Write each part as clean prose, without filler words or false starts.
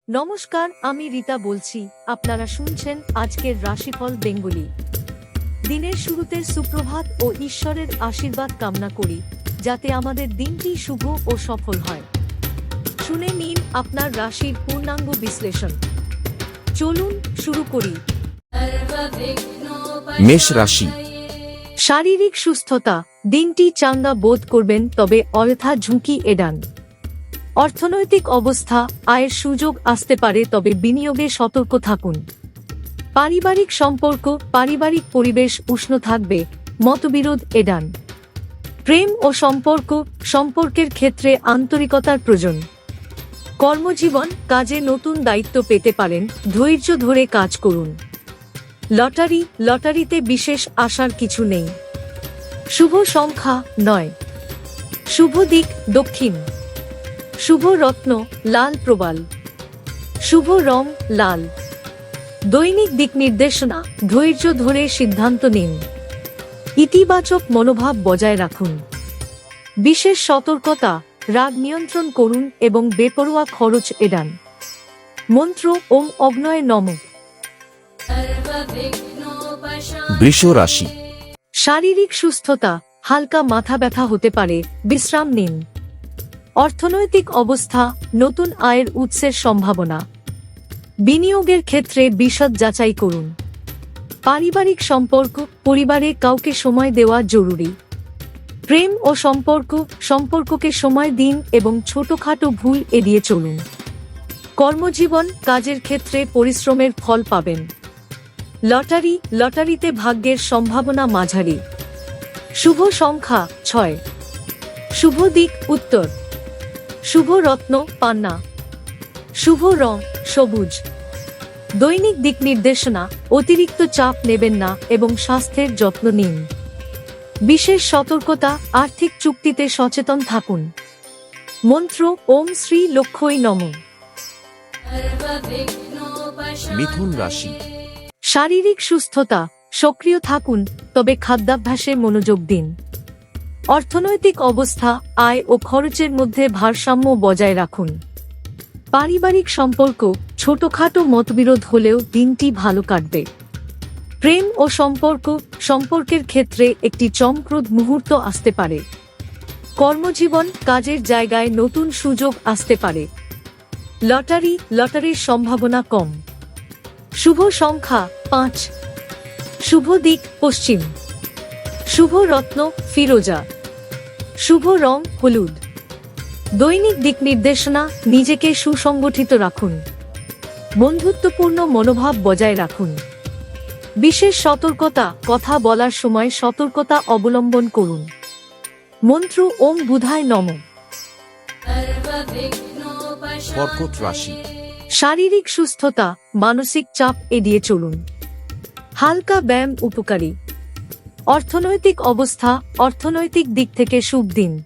নমস্কার, আমি রীতা বলছি। আপনারা শুনছেন আজকের রাশিফল বেঙ্গলি। দিনের শুরুতে সুপ্রভাত ও ঈশ্বরের আশীর্বাদ কামনা করি, যাতে আমাদের দিনটি শুভ ও সফল হয়। শুনে নিন আপনার রাশির পূর্ণাঙ্গ বিশ্লেষণ। চলুন শুরু করি। মেষ রাশি। শারীরিক সুস্থতা, দিনটি চাঙ্গা বোধ করবেন, তবে অযথা ঝুঁকি এড়ান। অর্থনৈতিক অবস্থা, আয়ের সুযোগ আসতে পারে, তবে বিনিয়োগে সতর্ক থাকুন। পারিবারিক সম্পর্ক, পারিবারিক পরিবেশ উষ্ণ থাকবে, মতবিরোধ এড়ান। প্রেম ও সম্পর্কের ক্ষেত্রে আন্তরিকতার প্রয়োজন। কর্মজীবন, কাজে নতুন দায়িত্ব পেতে পারেন, ধৈর্য ধরে কাজ করুন। লটারিতে বিশেষ আশার কিছু নেই। শুভ সংখ্যা 9। শুভ দিক দক্ষিণ। শুভ রত্ন লাল প্রবাল। শুভ রং লাল। দৈনিক দিক নির্দেশনা, ধৈর্য ধরে সিদ্ধান্ত নিন। ইতিবাচক মনোভাব বজায় রাখুন। বিশেষ সতর্কতা, রাগ নিয়ন্ত্রণ করুন এবং বেপরোয়া খরচ এড়ান। মন্ত্র ওম অগ্নয়ে নমঃ। বৃষ রাশি। শারীরিক সুস্থতা, হালকা মাথা ব্যথা হতে পারে, বিশ্রাম নিন। অর্থনৈতিক অবস্থা, নতুন আয়ের উৎসের সম্ভাবনা। বিনিয়োগের ক্ষেত্রে বিশদ যাচাই করুন। পারিবারিক সম্পর্ক, পরিবারে কাউকে সময় দেওয়া জরুরি। প্রেম ও সম্পর্ককে সময় দিন এবং ছোটখাটো ভুল এড়িয়ে চলুন। কর্মজীবন, কাজের ক্ষেত্রে পরিশ্রমের ফল পাবেন। লটারিতে ভাগ্যের সম্ভাবনা মাঝারি। শুভ সংখ্যা 6। শুভ দিক উত্তর। শুভ রত্ন পান্না। শুভ রং সবুজ। দৈনিক দিক নির্দেশনা, অতিরিক্ত চাপ নেবেন না এবং স্বাস্থ্যের যত্ন নিন। বিশেষ সতর্কতা, আর্থিক চুক্তিতে সচেতন থাকুন। মন্ত্র ওম শ্রী লক্ষ্মী নমঃ। মিথুন রাশি। শারীরিক সুস্থতা, সক্রিয় থাকুন, তবে খাদ্যাভ্যাসে মনোযোগ দিন। অর্থনৈতিক অবস্থা, আয় ও খরচের মধ্যে ভারসাম্য বজায় রাখুন। পারিবারিক সম্পর্ক, ছোটখাটো মতবিরোধ হলেও দিনটি ভালো কাটবে। প্রেম ও সম্পর্কের ক্ষেত্রে একটি চমকপ্রদ মুহূর্ত আসতে পারে। কর্মজীবন, কাজের জায়গায় নতুন সুযোগ আসতে পারে। লটারির সম্ভাবনা কম। শুভ সংখ্যা 5। শুভ দিক পশ্চিম। শুভ রত্ন ফিরোজা। শুভ রং হলুদ। দৈনিক দিক নির্দেশনা, নিজেকে সুসংগঠিত রাখুন। বন্ধুত্বপূর্ণ মনোভাব বজায় রাখুন। বিশেষ সতর্কতা, কথা বলার সময় সতর্কতা অবলম্বন করুন। মন্ত্র ওম বুধায় নমঃ। কর্কট রাশি। শারীরিক সুস্থতা, মানসিক চাপ এড়িয়ে চলুন। হালকা ব্যায়াম উপকারী। অর্থনৈতিক অবস্থা, অর্থনৈতিক দিক থেকে শুভ দিন।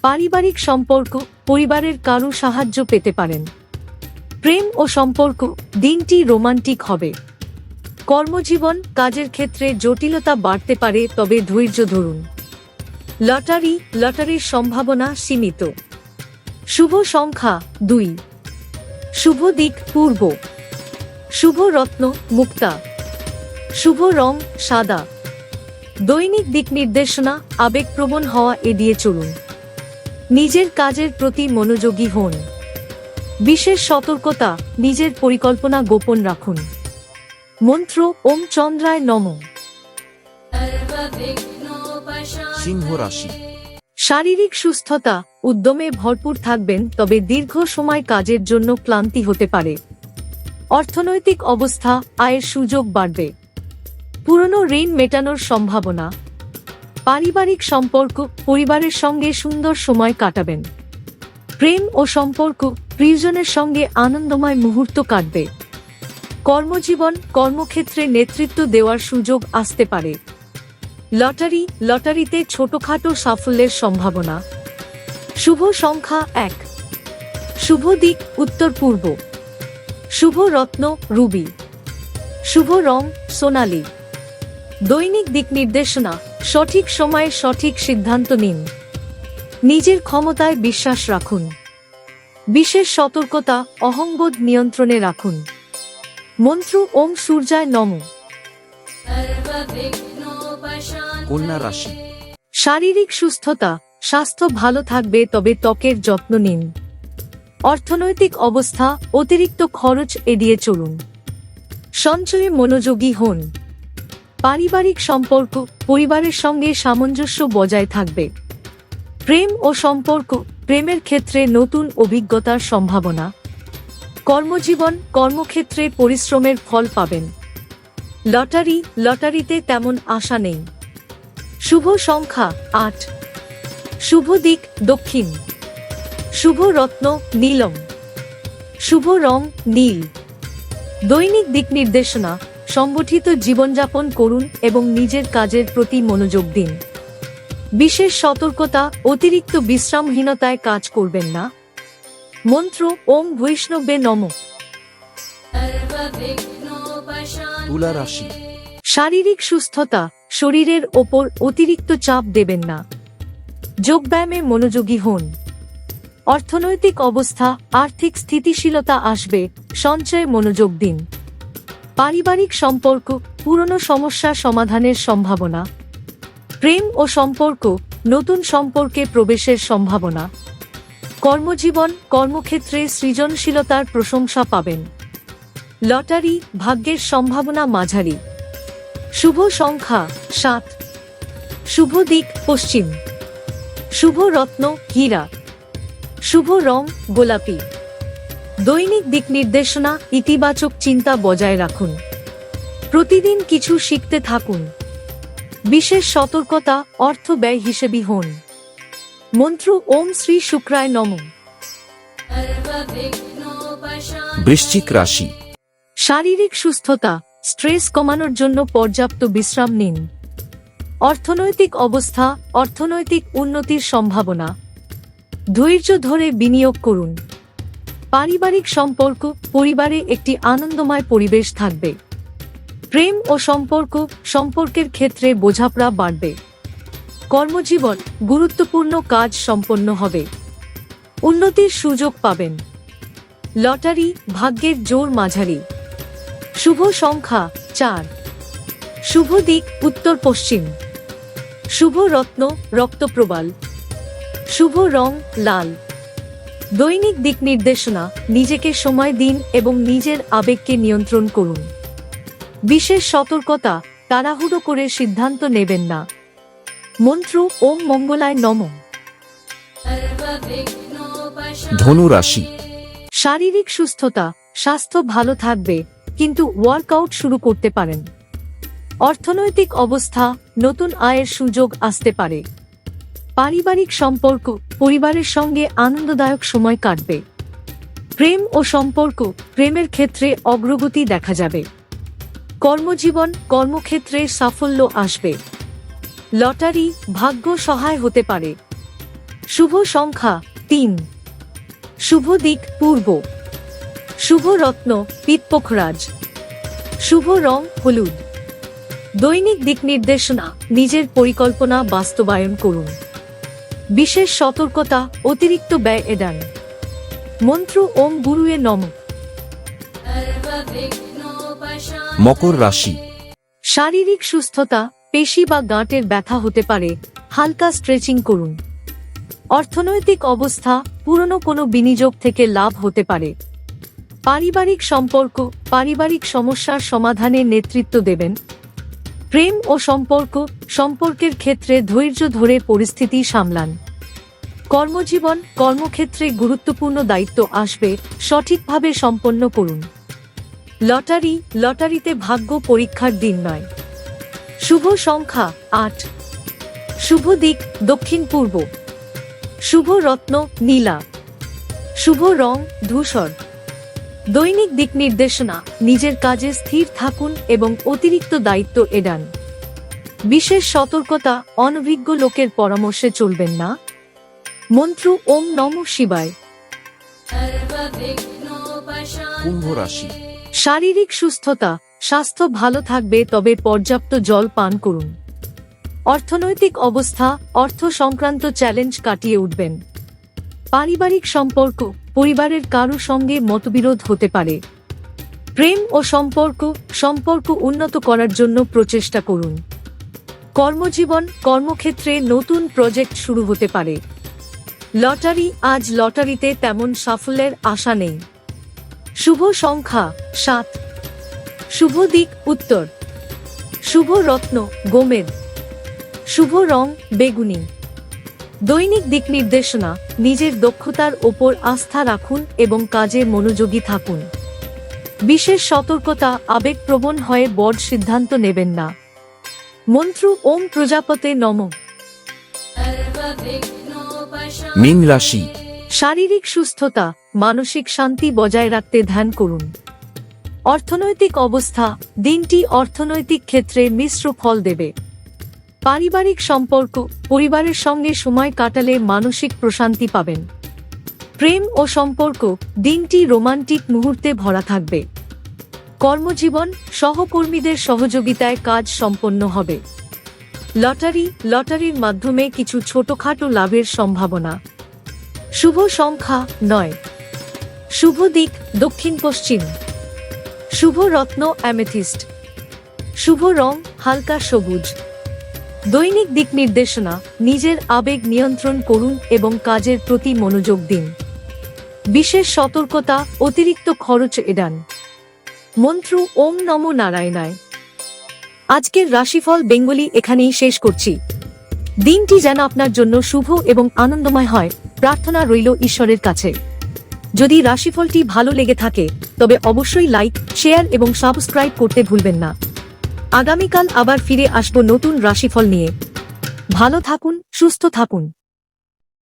পারিবারিক সম্পর্ক, পরিবারের কারো সাহায্য পেতে পারেন। প্রেম ও দিনটি রোমান্টিক হবে। কর্মজীবন, কাজের ক্ষেত্রে জটিলতা বাড়তে পারে, তবে ধৈর্য ধরুন। লটারির সম্ভাবনা সীমিত। শুভ সংখ্যা 2। শুভ দিক পূর্ব। শুভ রত্ন মুক্তা। শুভ রং সাদা। দৈনিক দিক নির্দেশনা, আবেগপ্রবণ হওয়া এড়িয়ে চলুন। নিজের কাজের প্রতি মনোযোগী হন। বিশেষ সতর্কতা, নিজের পরিকল্পনা গোপন রাখুন। মন্ত্র ওম চন্দ্রায় নমঃ। সিংহ রাশি। শারীরিক সুস্থতা, উদ্যমে ভরপুর থাকবেন, তবে দীর্ঘ সময় কাজের জন্য ক্লান্তি হতে পারে। অর্থনৈতিক অবস্থা, আয়ের সুযোগ বাড়বে। পুরনো ঋণ মেটানোর সম্ভাবনা। পারিবারিক সম্পর্ক, পরিবারের সঙ্গে সুন্দর সময় কাটাবেন। প্রেম ও প্রিয়জনের সঙ্গে আনন্দময় মুহূর্ত কাটবে। কর্মজীবন, কর্মক্ষেত্রে নেতৃত্ব দেওয়ার সুযোগ আসতে পারে। লটারিতে ছোটখাটো সাফল্যের সম্ভাবনা। শুভ সংখ্যা 1। শুভ দিক উত্তর পূর্ব। শুভ রত্ন রুবি। শুভ রং সোনালী। দৈনিক দিক নির্দেশনা, সঠিক সময়ে সঠিক সিদ্ধান্ত নিন। নিজের ক্ষমতায় বিশ্বাস রাখুন। বিশেষ সতর্কতা, অহংবোধ নিয়ন্ত্রণে রাখুন। মন্ত্র ওম সূর্যায় নমঃ। কন্যা রাশি। শারীরিক সুস্থতা, স্বাস্থ্য ভালো থাকবে, তবে ত্বকের যত্ন নিন। অর্থনৈতিক অবস্থা, অতিরিক্ত খরচ এড়িয়ে চলুন। সঞ্চয়ে মনোযোগী হন। পারিবারিক সম্পর্ক, পরিবারের সঙ্গে সামঞ্জস্য বজায় থাকবে। প্রেম ও সম্পর্ক, প্রেমের ক্ষেত্রে নতুন অভিজ্ঞতার সম্ভাবনা। কর্মজীবন, কর্মক্ষেত্রে পরিশ্রমের ফল পাবেন। লটারিতে তেমন আশা নেই। শুভ সংখ্যা ৮। শুভ দিক দক্ষিণ। শুভ রত্ন নীলম। শুভ রং নীল। দৈনিক দিক নির্দেশনা, সংগঠিত জীবনযাপন করুন এবং নিজের কাজের প্রতি মনোযোগ দিন। বিশেষ সতর্কতা, অতিরিক্ত বিশ্রামহীনতায় কাজ করবেন না। মন্ত্র ওম বৈষ্ণবে নমঃ। তুলা রাশি। শারীরিক সুস্থতা, শরীরের ওপর অতিরিক্ত চাপ দেবেন না। যোগব্যায়ামে মনোযোগী হন। অর্থনৈতিক অবস্থা, আর্থিক স্থিতিশীলতা আসবে, সঞ্চয়ে মনোযোগ দিন। পারিবারিক সম্পর্ক, পুরনো সমস্যা সমাধানের সম্ভাবনা। প্রেম ও সম্পর্ক, নতুন সম্পর্কে প্রবেশের সম্ভাবনা। কর্মজীবন, কর্মক্ষেত্রে সৃজনশীলতার প্রশংসা পাবেন। লটারি, ভাগ্যের সম্ভাবনা মাঝারি। শুভ সংখ্যা ৭। শুভ দিক পশ্চিম। শুভ রত্ন হীরা। শুভ রং গোলাপি। দৈনিক দিক নির্দেশনা, ইতিবাচক চিন্তা বজায় রাখুন। প্রতিদিন কিছু শিখতে থাকুন। বিশেষ সতর্কতা, অর্থ ব্যয় হিসেবি হন। মন্ত্র ওম শ্রী শুক্রায় নমঃ। বৃশ্চিক রাশি। শারীরিক সুস্থতা, স্ট্রেস কমানোর জন্য পর্যাপ্ত বিশ্রাম নিন। অর্থনৈতিক অবস্থা, অর্থনৈতিক উন্নতির সম্ভাবনা। ধৈর্য ধরে বিনিয়োগ করুন। পারিবারিক সম্পর্ক, পরিবারে একটি আনন্দময় পরিবেশ থাকবে। প্রেম ও সম্পর্কের ক্ষেত্রে বোঝাপড়া বাড়বে। কর্মজীবন, গুরুত্বপূর্ণ কাজ সম্পন্ন হবে। উন্নতির সুযোগ পাবেন। লটারি, ভাগ্যের জোর মাঝারি। শুভ সংখ্যা ৪। শুভ দিক উত্তর পশ্চিম। শুভ রত্ন রক্তপ্রবাল। শুভ রং লাল। দৈনিক দিক নির্দেশনা, নিজেকে সময় দিন এবং নিজের আবেগকে নিয়ন্ত্রণ করুন। বিশেষ সতর্কতা, তাড়াহুড়ো করে সিদ্ধান্ত নেবেন না। মন্ত্র ওম মঙ্গলায় নমঃ। ধনু রাশি। শারীরিক সুস্থতা, স্বাস্থ্য ভালো থাকবে, কিন্তু ওয়ার্কআউট শুরু করতে পারেন। অর্থনৈতিক অবস্থা, নতুন আয়ের সুযোগ আসতে পারে। পারিবারিক সম্পর্ক, পরিবারের সঙ্গে আনন্দদায়ক সময় কাটবে। প্রেম ও সম্পর্ক, প্রেমের ক্ষেত্রে অগ্রগতি দেখা যাবে। কর্মজীবন, কর্মক্ষেত্রে সাফল্য আসবে। লটারি, ভাগ্য সহায় হতে পারে। শুভ সংখ্যা ৩। শুভ দিক পূর্ব। শুভ রত্ন পিতপোখরাজ। শুভ রং হলুদ। দৈনিক দিক নির্দেশনা, নিজের পরিকল্পনা বাস্তবায়ন করুন। বিশেষ সতর্কতা, অতিরিক্ত ব্যয় এড়ান। মন্ত্র ওম গুরুয়ে নমঃ। মকর রাশি। শারীরিক সুস্থতা, পেশি বা গাঁটের ব্যথা হতে পারে, হালকা স্ট্রেচিং করুন। অর্থনৈতিক অবস্থা, পুরনো কোনো বিনিয়োগ থেকে লাভ হতে পারে। পারিবারিক সম্পর্ক, পারিবারিক সমস্যার সমাধানে নেতৃত্ব দেবেন। প্রেম ও সম্পর্কের ক্ষেত্রে ধৈর্য ধরে পরিস্থিতি সামলান। কর্মজীবন, কর্মক্ষেত্রে গুরুত্বপূর্ণ দায়িত্ব আসবে, সঠিকভাবে সম্পন্ন করুন। লটারিতে ভাগ্য পরীক্ষার দিন নয়। শুভ সংখ্যা ৮। শুভ দিক দক্ষিণ পূর্ব। শুভ রত্ন নীলা। শুভ রং ধূসর। দৈনিক দিক নির্দেশনা, নিজের কাজে স্থির থাকুন এবং অতিরিক্ত দায়িত্ব এড়ান। বিশেষ সতর্কতা, অনভিজ্ঞ লোকের পরামর্শে চলবেন না। মন্ত্র ওম নমঃ শিবায়। কুম্ভ রাশি। শারীরিক সুস্থতা, স্বাস্থ্য ভালো থাকবে, তবে পর্যাপ্ত জল পান করুন। অর্থনৈতিক অবস্থা, অর্থ সংক্রান্ত চ্যালেঞ্জ কাটিয়ে উঠবেন। পারিবারিক সম্পর্ক, পরিবারের কারো সঙ্গে মতবিরোধ হতে পারে। প্রেম ও সম্পর্ক উন্নত করার জন্য প্রচেষ্টা করুন। কর্মজীবন, কর্মক্ষেত্রে নতুন প্রজেক্ট শুরু হতে পারে। লটারি, আজ লটারিতে তেমন সাফল্যের আশা নেই। শুভ সংখ্যা 7। শুভ দিক উত্তর। শুভ রত্ন গোমেদ। শুভ রং বেগুনি। দৈনিক দিক নির্দেশনা, নিজের দক্ষতার ওপর আস্থা রাখুন এবং কাজে মনোযোগী থাকুন। বিশেষ সতর্কতা, আবেগপ্রবণ হয়ে বড় সিদ্ধান্ত নেবেন না। মন্ত্র ওম প্রজাপতে নমঃ। মীন রাশি। শারীরিক সুস্থতা, মানসিক শান্তি বজায় রাখতে ধ্যান করুন। অর্থনৈতিক অবস্থা, দিনটি অর্থনৈতিক ক্ষেত্রে মিশ্র ফল দেবে। পারিবারিক সম্পর্ক, পরিবারের সঙ্গে সময় কাটালে মানসিক প্রশান্তি পাবেন। প্রেম ও সম্পর্ক, দিনটি রোমান্টিক মুহূর্তে ভরা থাকবে। কর্মজীবন, সহকর্মীদের সহযোগিতায় কাজ সম্পন্ন হবে। লটারির মাধ্যমে কিছু ছোটখাটো লাভের সম্ভাবনা। শুভ সংখ্যা 9। শুভ দিক দক্ষিণ পশ্চিম। শুভ রত্ন অ্যামেথিস্ট। শুভ রং হালকা সবুজ। দৈনিক দিক নির্দেশনা, নিজের আবেগ নিয়ন্ত্রণ করুন এবং কাজের প্রতি মনোযোগ দিন। বিশেষ সতর্কতা, অতিরিক্ত খরচ এড়ান। মন্ত্র ওম নমো নারায়ণায়। আজকের রাশিফল বেঙ্গলি এখানেই শেষ করছি। দিনটি যেন আপনার জন্য শুভ এবং আনন্দময় হয়, প্রার্থনা রইল ঈশ্বরের কাছে। যদি রাশিফলটি ভালো লেগে থাকে তবে অবশ্যই লাইক, শেয়ার এবং সাবস্ক্রাইব করতে ভুলবেন না। আগামীকাল আবার ফিরে আসব নতুন রাশিফল নিয়ে। ভালো থাকুন, সুস্থ থাকুন।